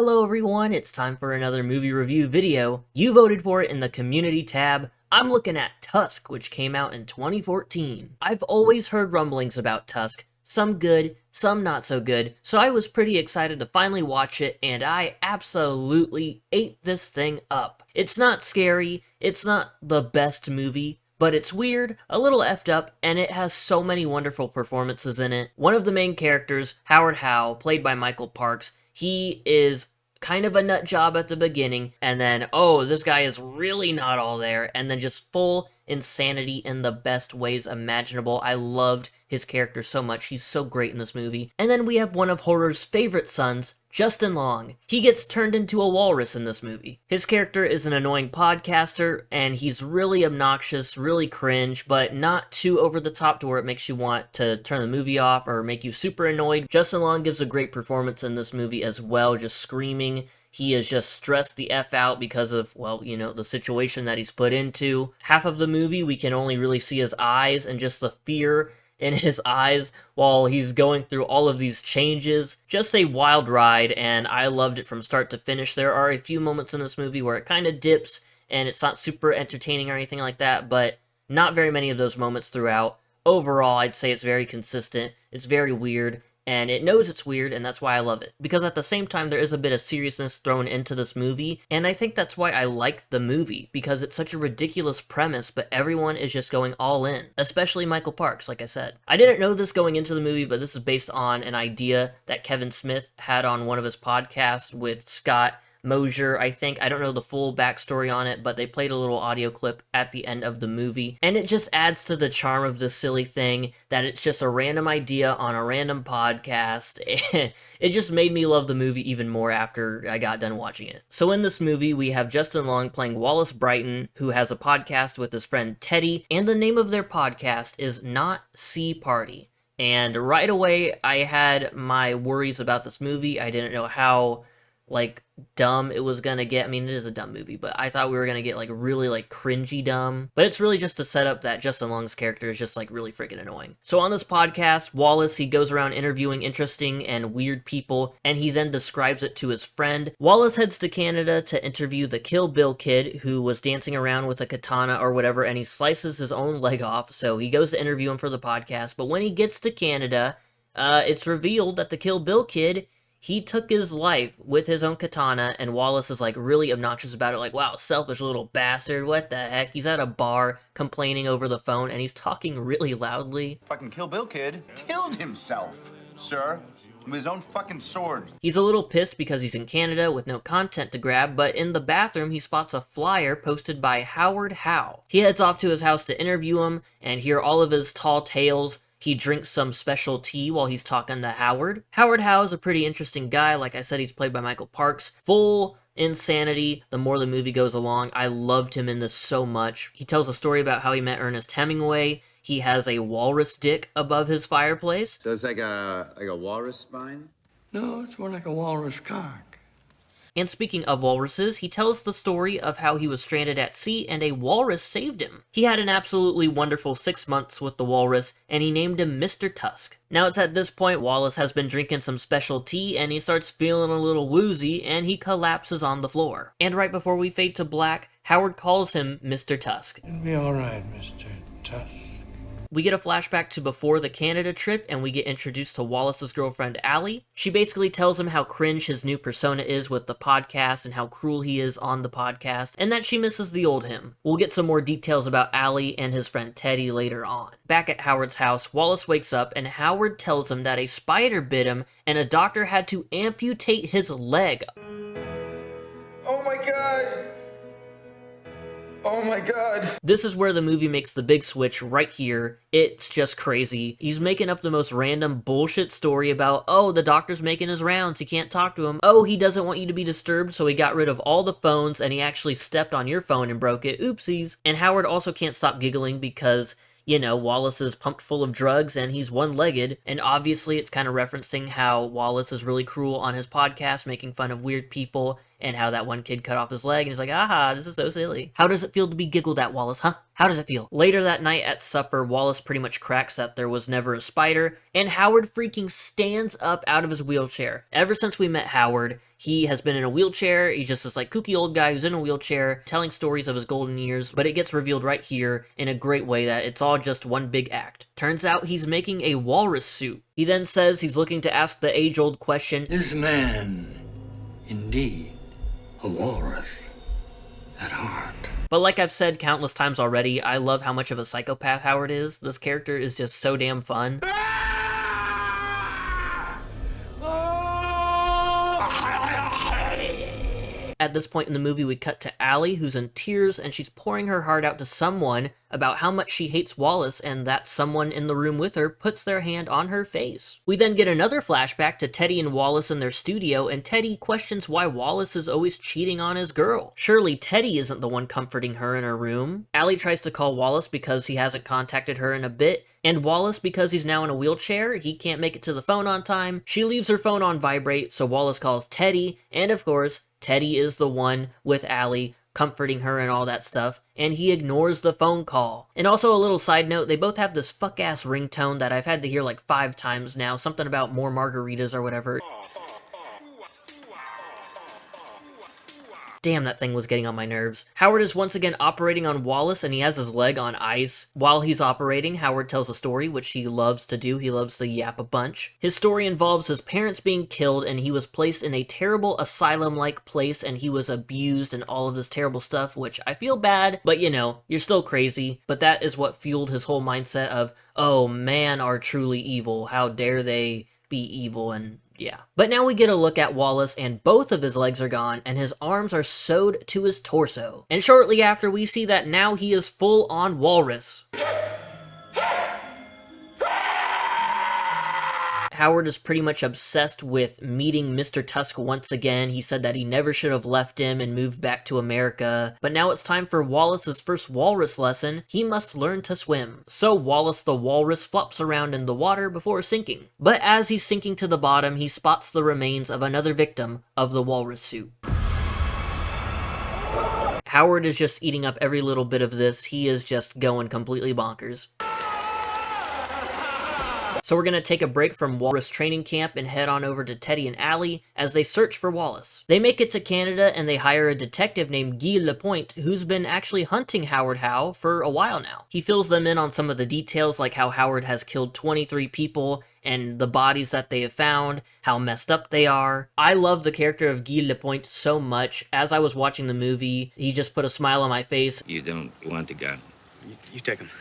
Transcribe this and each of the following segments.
Hello everyone, it's time for another movie review video. You voted for it in the community tab. I'm looking at Tusk, which came out in 2014. I've always heard rumblings about Tusk, some good, some not so good, so I was pretty excited to finally watch it, and I absolutely ate this thing up. It's not scary, it's not the best movie, but it's weird, a little effed up, and it has so many wonderful performances in it. One of the main characters, Howard Howe, played by Michael Parks, he is kind of a nut job at the beginning, and then, oh, this guy is really not all there, and then just full insanity in the best ways imaginable. I loved his character so much. He's so great in this movie. And then we have one of horror's favorite sons, Justin Long. He gets turned into a walrus in this movie. His character is an annoying podcaster, and he's really obnoxious, really cringe, but not too over the top to where it makes you want to turn the movie off or make you super annoyed. Justin Long gives a great performance in this movie as well, just screaming. He is just stressed the F out because of, well, you know, the situation that he's put into. Half of the movie, we can only really see his eyes and just the fear in his eyes while he's going through all of these changes. Just a wild ride, and I loved it from start to finish. There are a few moments in this movie where it kind of dips, and it's not super entertaining or anything like that, but not very many of those moments throughout. Overall, I'd say it's very consistent, it's very weird, and it knows it's weird, and that's why I love it. Because at the same time, there is a bit of seriousness thrown into this movie, and I think that's why I like the movie, because it's such a ridiculous premise, but everyone is just going all in. Especially Michael Parks, like I said. I didn't know this going into the movie, but this is based on an idea that Kevin Smith had on one of his podcasts with Scott Mosier, I think. I don't know the full backstory on it, but they played a little audio clip at the end of the movie, and it just adds to the charm of this silly thing that it's just a random idea on a random podcast. It just made me love the movie even more after I got done watching it. So in this movie, we have Justin Long playing Wallace Brighton, who has a podcast with his friend Teddy, and the name of their podcast is Not Sea Party. And right away, I had my worries about this movie. I didn't know how dumb it was gonna get. I mean, it is a dumb movie, but I thought we were gonna get really cringy dumb. But it's really just to set up that Justin Long's character is just really freaking annoying. So on this podcast, Wallace, he goes around interviewing interesting and weird people, and he then describes it to his friend. Wallace heads to Canada to interview the Kill Bill kid who was dancing around with a katana or whatever, and he slices his own leg off. So he goes to interview him for the podcast, but when he gets to Canada, it's revealed that the Kill Bill kid, he took his life with his own katana, and Wallace is really obnoxious about it, wow, selfish little bastard, what the heck? He's at a bar complaining over the phone, and he's talking really loudly. Fucking Kill Bill kid killed himself, sir, with his own fucking sword. He's a little pissed because he's in Canada with no content to grab, but in the bathroom he spots a flyer posted by Howard Howe. He heads off to his house to interview him and hear all of his tall tales. He drinks some special tea while he's talking to Howard. Howard Howe is a pretty interesting guy. Like I said, he's played by Michael Parks. Full insanity the more the movie goes along. I loved him in this so much. He tells a story about how he met Ernest Hemingway. He has a walrus dick above his fireplace. So it's like a walrus spine? No, it's more like a walrus cock. And speaking of walruses, he tells the story of how he was stranded at sea and a walrus saved him. He had an absolutely wonderful 6 months with the walrus, and he named him Mr. Tusk. Now it's at this point Wallace has been drinking some special tea, and he starts feeling a little woozy, and he collapses on the floor. And right before we fade to black, Howard calls him Mr. Tusk. It'll be all right, Mr. Tusk. We get a flashback to before the Canada trip, and we get introduced to Wallace's girlfriend, Allie. She basically tells him how cringe his new persona is with the podcast and how cruel he is on the podcast, and that she misses the old him. We'll get some more details about Allie and his friend Teddy later on. Back at Howard's house, Wallace wakes up, and Howard tells him that a spider bit him, and a doctor had to amputate his leg. Oh my god! Oh my god. This is where the movie makes the big switch right here. It's just crazy. He's making up the most random bullshit story about, oh, the doctor's making his rounds, you can't talk to him. Oh, he doesn't want you to be disturbed, so he got rid of all the phones and he actually stepped on your phone and broke it. Oopsies. And Howard also can't stop giggling because, you know, Wallace is pumped full of drugs and he's one-legged, and obviously it's kind of referencing how Wallace is really cruel on his podcast, making fun of weird people, and how that one kid cut off his leg, and he's like, aha, this is so silly. How does it feel to be giggled at, Wallace, huh? How does it feel? Later that night at supper, Wallace pretty much cracks that there was never a spider, and Howard freaking stands up out of his wheelchair. Ever since we met Howard, He has been in a wheelchair. He's just this like kooky old guy who's in a wheelchair telling stories of his golden years, but it gets revealed right here in a great way that it's all just one big act. Turns out he's making a walrus suit. He then says he's looking to ask the age-old question, Is man indeed a walrus at heart? But like I've said countless times already, I love how much of a psychopath Howard is. This character is just so damn fun. At this point in the movie, we cut to Allie, who's in tears, and she's pouring her heart out to someone about how much she hates Wallace, and that someone in the room with her puts their hand on her face. We then get another flashback to Teddy and Wallace in their studio, and Teddy questions why Wallace is always cheating on his girl. Surely Teddy isn't the one comforting her in her room. Allie tries to call Wallace because he hasn't contacted her in a bit, and Wallace, because he's now in a wheelchair, he can't make it to the phone on time. She leaves her phone on vibrate, so Wallace calls Teddy, and of course, Teddy is the one with Allie, comforting her and all that stuff, and he ignores the phone call. And also a little side note, they both have this fuck-ass ringtone that I've had to hear like 5 times now, something about more margaritas or whatever. Damn, that thing was getting on my nerves. Howard is once again operating on Wallace, and he has his leg on ice. While he's operating, Howard tells a story, which he loves to do. He loves to yap a bunch. His story involves his parents being killed, and he was placed in a terrible asylum-like place, and he was abused and all of this terrible stuff, which I feel bad, but you know, you're still crazy. But that is what fueled his whole mindset of, oh, man are truly evil. How dare they be evil, and yeah. But now we get a look at Wallace, and both of his legs are gone, and his arms are sewed to his torso. And shortly after, we see that now he is full-on walrus. Howard is pretty much obsessed with meeting Mr. Tusk once again. He said that he never should have left him and moved back to America. But now it's time for Wallace's first walrus lesson. He must learn to swim. So Wallace the walrus flops around in the water before sinking. But as he's sinking to the bottom, he spots the remains of another victim of the walrus suit. Howard is just eating up every little bit of this. He is just going completely bonkers. So we're going to take a break from Walrus training camp and head on over to Teddy and Allie as they search for Wallace. They make it to Canada and they hire a detective named Guy Lapointe who's been actually hunting Howard Howe for a while now. He fills them in on some of the details like how Howard has killed 23 people and the bodies that they have found, how messed up they are. I love the character of Guy Lapointe so much. As I was watching the movie, he just put a smile on my face. You don't want the gun. You take him.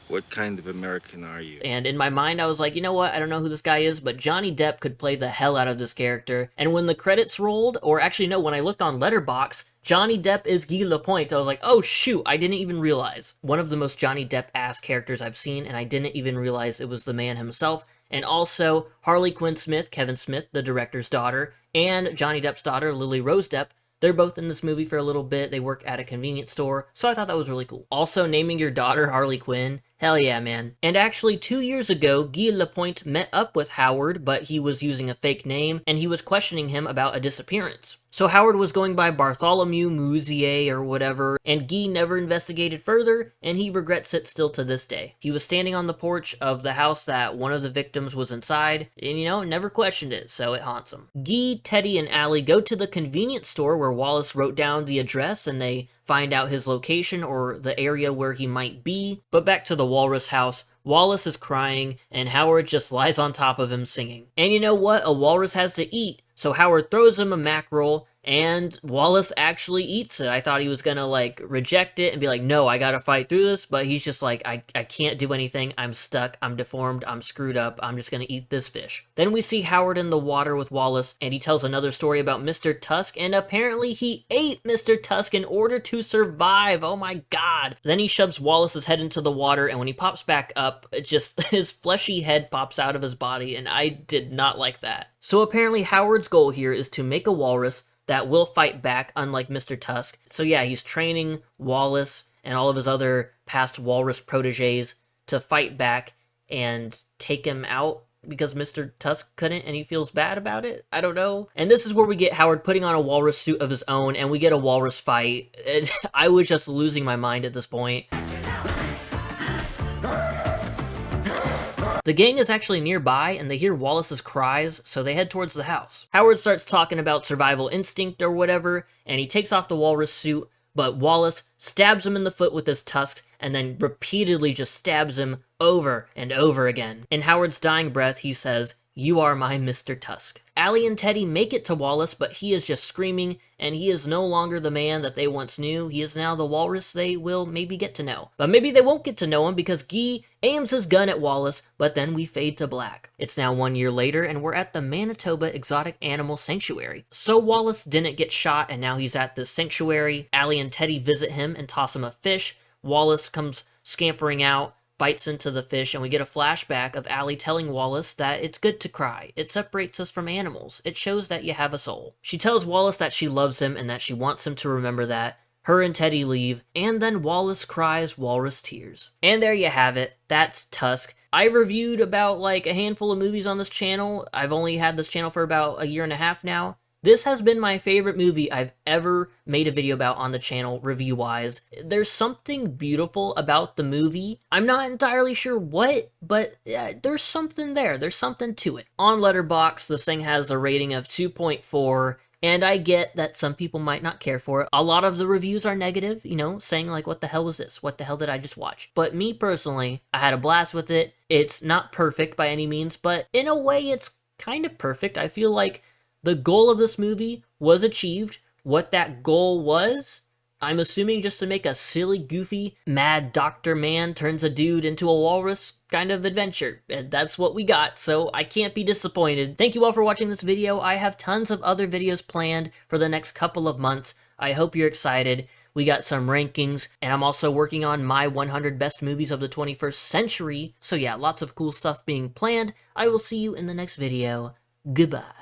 What kind of American are you? And in my mind, I was like, you know what? I don't know who this guy is, but Johnny Depp could play the hell out of this character. And when the credits rolled, or actually no, when I looked on Letterboxd, Johnny Depp is Guy Lapointe. I was like, oh shoot, I didn't even realize. One of the most Johnny Depp-ass characters I've seen, and I didn't even realize it was the man himself. And also, Harley Quinn Smith, Kevin Smith, the director's daughter, and Johnny Depp's daughter, Lily Rose Depp, they're both in this movie for a little bit. They work at a convenience store, so I thought that was really cool. Also, naming your daughter Harley Quinn, hell yeah, man. And actually, 2 years ago, Guy Lapointe met up with Howard, but he was using a fake name, and he was questioning him about a disappearance. So Howard was going by Bartholomew Mouzier or whatever, and Guy never investigated further, and he regrets it still to this day. He was standing on the porch of the house that one of the victims was inside, and you know, never questioned it, so it haunts him. Guy, Teddy, and Allie go to the convenience store where Wallace wrote down the address, and they find out his location or the area where he might be. But back to the walrus house, Wallace is crying, and Howard just lies on top of him singing. And you know what? A walrus has to eat, so Howard throws him a mackerel, and Wallace actually eats it. I thought he was gonna, like, reject it and be like, no, I gotta fight through this, but he's just like, I can't do anything, I'm stuck, I'm deformed, I'm screwed up, I'm just gonna eat this fish. Then we see Howard in the water with Wallace, and he tells another story about Mr. Tusk, and apparently he ate Mr. Tusk in order to survive, oh my god. Then he shoves Wallace's head into the water, and when he pops back up, it just, his fleshy head pops out of his body, and I did not like that. So apparently Howard's goal here is to make a walrus that will fight back, unlike Mr. Tusk. So yeah, he's training Wallace and all of his other past walrus proteges to fight back and take him out because Mr. Tusk couldn't and he feels bad about it? I don't know. And this is where we get Howard putting on a walrus suit of his own and we get a walrus fight. I was just losing my mind at this point. The gang is actually nearby and they hear Wallace's cries, so they head towards the house. Howard starts talking about survival instinct or whatever, and he takes off the walrus suit, but Wallace stabs him in the foot with his tusks and then repeatedly just stabs him over and over again. In Howard's dying breath, he says, "You are my Mr. Tusk." Allie and Teddy make it to Wallace, but he is just screaming, and he is no longer the man that they once knew. He is now the walrus they will maybe get to know. But maybe they won't get to know him because Guy aims his gun at Wallace, but then we fade to black. It's now 1 year later, and we're at the Manitoba Exotic Animal Sanctuary. So Wallace didn't get shot, and now he's at this sanctuary. Allie and Teddy visit him and toss him a fish. Wallace comes scampering out, bites into the fish, and we get a flashback of Allie telling Wallace that it's good to cry. It separates us from animals. It shows that you have a soul. She tells Wallace that she loves him and that she wants him to remember that. Her and Teddy leave, and then Wallace cries walrus tears. And there you have it. That's Tusk. I reviewed about like a handful of movies on this channel. I've only had this channel for about a year and a half now. This has been my favorite movie I've ever made a video about on the channel, review-wise. There's something beautiful about the movie. I'm not entirely sure what, but there's something there. There's something to it. On Letterboxd, this thing has a rating of 2.4, and I get that some people might not care for it. A lot of the reviews are negative, you know, saying like, what the hell was this? What the hell did I just watch? But me personally, I had a blast with it. It's not perfect by any means, but in a way, it's kind of perfect. I feel like the goal of this movie was achieved. What that goal was, I'm assuming just to make a silly, goofy, mad doctor man turns a dude into a walrus kind of adventure. And that's what we got, so I can't be disappointed. Thank you all for watching this video. I have tons of other videos planned for the next couple of months. I hope you're excited. We got some rankings, and I'm also working on my 100 best movies of the 21st century. So yeah, lots of cool stuff being planned. I will see you in the next video. Goodbye.